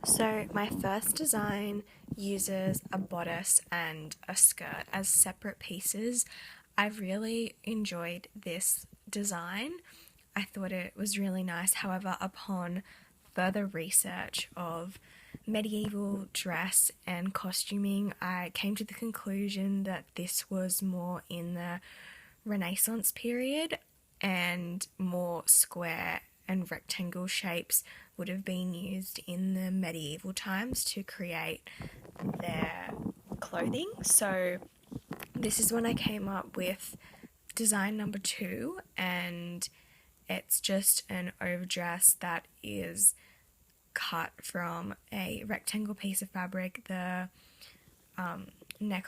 So my first design uses a bodice and a skirt as separate pieces. I really enjoyed this design. I thought it was really nice. However, upon further research of medieval dress and costuming, I came to the conclusion that this was more in the Renaissance period and more square and rectangle shapes would have been used in the medieval times to create their clothing. So this is when I came up with design number 2, and it's just an overdress that is cut from a rectangle piece of fabric. The neck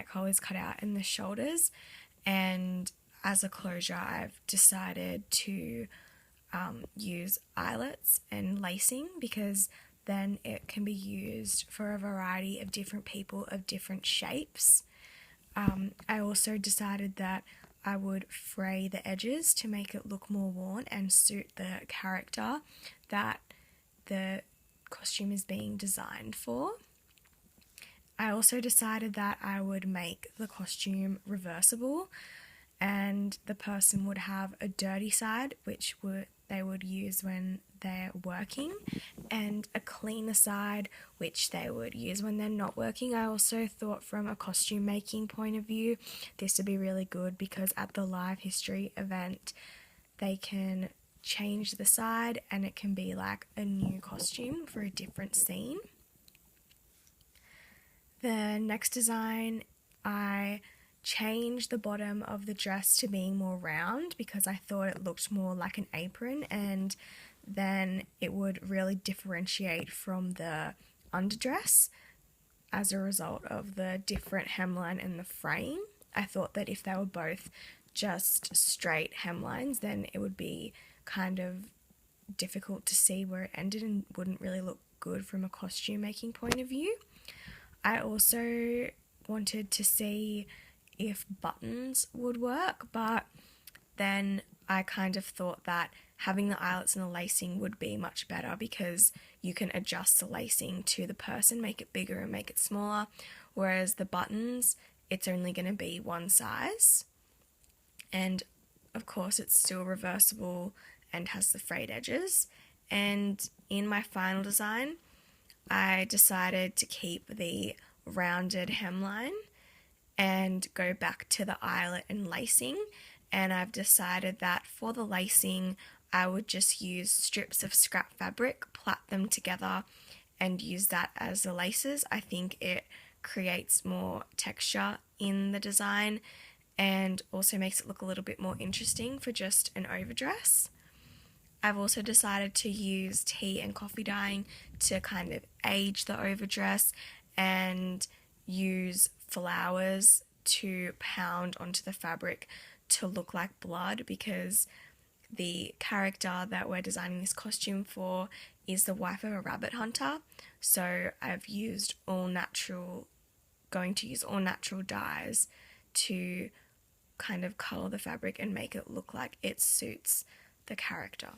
hole is cut out in the shoulders, and as a closure I've decided to use eyelets and lacing, because then it can be used for a variety of different people of different shapes. I also decided that I would fray the edges to make it look more worn and suit the character that the costume is being designed for. I also decided that I would make the costume reversible, and the person would have a dirty side, which they would use when they're working, and a cleaner side, which they would use when they're not working. I also thought from a costume making point of view, this would be really good because at the live history event, they can change the side and it can be like a new costume for a different scene. The next design, I changed the bottom of the dress to being more round because I thought it looked more like an apron, and then it would really differentiate from the underdress as a result of the different hemline and the frame. I thought that if they were both just straight hemlines, then it would be kind of difficult to see where it ended and wouldn't really look good from a costume making point of view. I also wanted to see if buttons would work, but then I kind of thought that having the eyelets and the lacing would be much better because you can adjust the lacing to the person, make it bigger and make it smaller, whereas the buttons, it's only going to be one size. And of course it's still reversible and has the frayed edges. And in my final design, I decided to keep the rounded hemline and go back to the eyelet and lacing, and I've decided that for the lacing I would just use strips of scrap fabric, plait them together and use that as the laces. I think it creates more texture in the design and also makes it look a little bit more interesting for just an overdress. I've also decided to use tea and coffee dyeing to kind of age the overdress and use flowers to pound onto the fabric to look like blood, because the character that we're designing this costume for is the wife of a rabbit hunter. So I've used going to use all natural dyes to kind of colour the fabric and make it look like it suits the character.